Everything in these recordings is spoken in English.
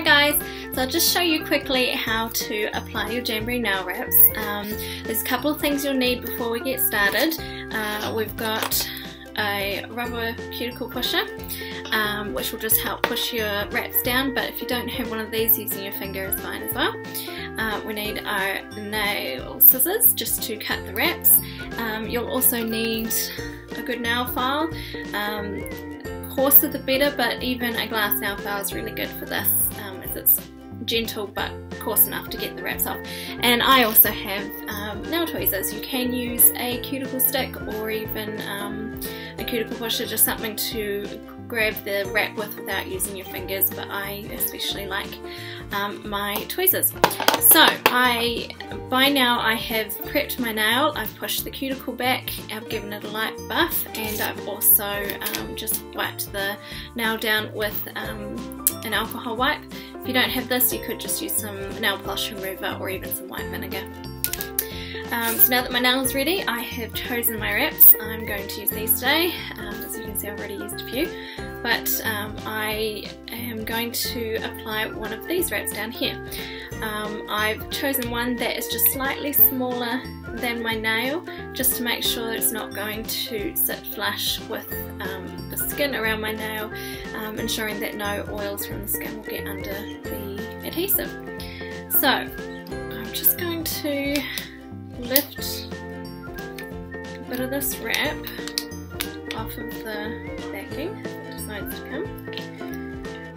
guys, so I'll just show you quickly how to apply your Jamberry nail wraps. There's a couple of things you'll need before we get started. We've got a rubber cuticle pusher, which will just help push your wraps down, but if you don't have one of these, using your finger is fine as well. We need our nail scissors just to cut the wraps. You'll also need a good nail file. Coarser the better, but even a glass nail file is really good for this, as it's gentle but coarse enough to get the wraps off. And I also have nail tweezers. You can use a cuticle stick or even a cuticle pusher, just something to grab the wrap with without using your fingers, but I especially like my tweezers. So by now I have prepped my nail. I've pushed the cuticle back, I've given it a light buff, and I've also just wiped the nail down with an alcohol wipe. If you don't have this, you could just use some nail polish remover or even some white vinegar. So now that my nail is ready, I have chosen my wraps. I'm going to use these today. As you can see, I've already used a few, but I am going to apply one of these wraps down here. I've chosen one that is just slightly smaller than my nail, just to make sure that it's not going to sit flush with the skin around my nail, ensuring that no oils from the skin will get under the adhesive. So I'm just going to lift a bit of this wrap off of the backing if it decides to come.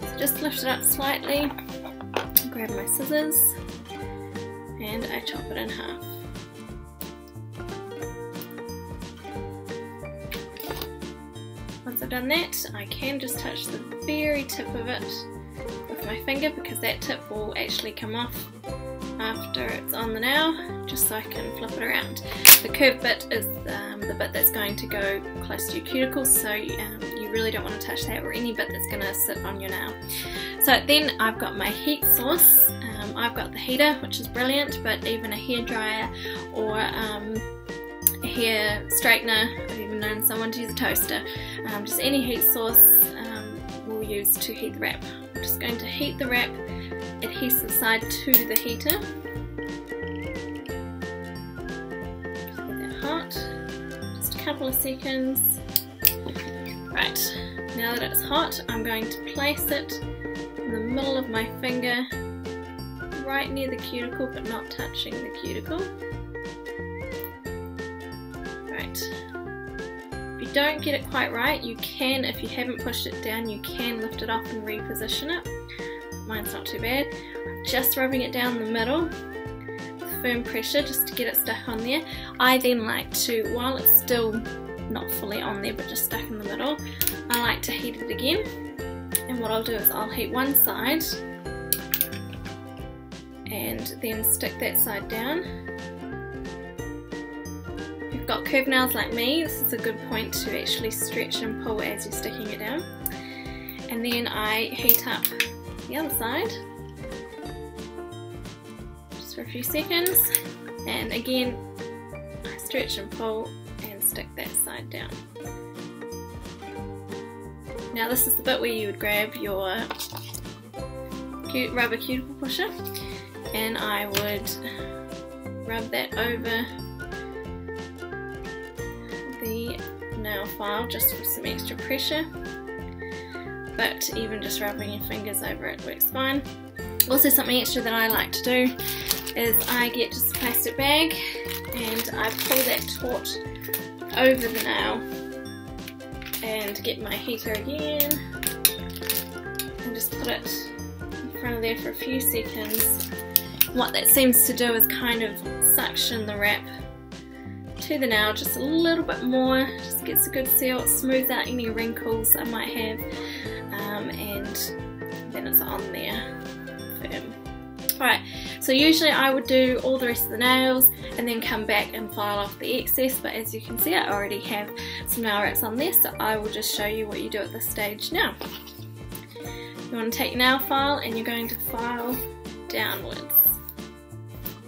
So just lift it up slightly, grab my scissors, and I chop it in half. Once I've done that, I can just touch the very tip of it with my finger, because that tip will actually come off after it's on the nail, just so I can flip it around. The curved bit is the bit that's going to go close to your cuticles, so you really don't want to touch that, or any bit that's going to sit on your nail. So then I've got my heat source. I've got the heater, which is brilliant, but even a hairdryer or a hair straightener, I've even known someone to use a toaster. Just any heat source we'll use to heat the wrap. I'm just going to heat the wrap adhesive side to the heater. Just get that hot, just a couple of seconds. Right, now that it's hot, I'm going to place it in the middle of my finger, right near the cuticle but not touching the cuticle. Right, if you don't get it quite right, you can, if you haven't pushed it down, you can lift it off and reposition it. Mine's not too bad. I'm just rubbing it down the middle with firm pressure just to get it stuck on there. I then like to, while it's still not fully on there but just stuck in the middle, I like to heat it again. And what I'll do is I'll heat one side and then stick that side down. If you've got curved nails like me, this is a good point to actually stretch and pull as you're sticking it down. And then I heat up the other side just for a few seconds, and again I stretch and pull and stick that side down. Now this is the bit where you would grab your rubber cuticle pusher, and I would rub that over the nail file just for some extra pressure. But even just rubbing your fingers over it works fine. Also, something extra that I like to do is I get just a plastic bag and I pull that taut over the nail and get my heater again and just put it in front of there for a few seconds. What that seems to do is kind of suction the wrap to the nail just a little bit more, just gets a good seal, it smooths out any wrinkles I might have, and then it's on there firm. Alright, so usually I would do all the rest of the nails and then come back and file off the excess, but as you can see I already have some nail wraps on there, so I will just show you what you do at this stage now. You want to take your nail file and you're going to file downwards.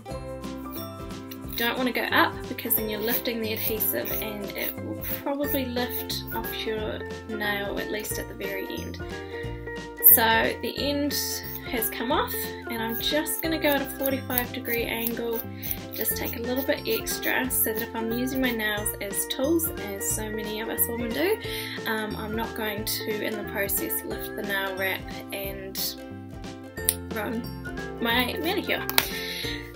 You don't want to go up, because then you're lifting the adhesive and it will probably lift off your nail, at least at the very end. So the end has come off, and I'm just going to go at a 45-degree angle, just take a little bit extra so that if I'm using my nails as tools, as so many of us women do, I'm not going to in the process lift the nail wrap and ruin my manicure.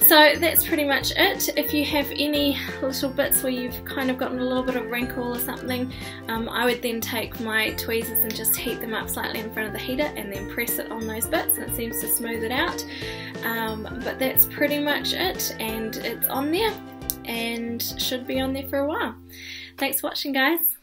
So that's pretty much it. If you have any little bits where you've kind of gotten a little bit of wrinkle or something, I would then take my tweezers and just heat them up slightly in front of the heater and then press it on those bits, and it seems to smooth it out. But that's pretty much it, and it's on there and should be on there for a while. Thanks for watching, guys.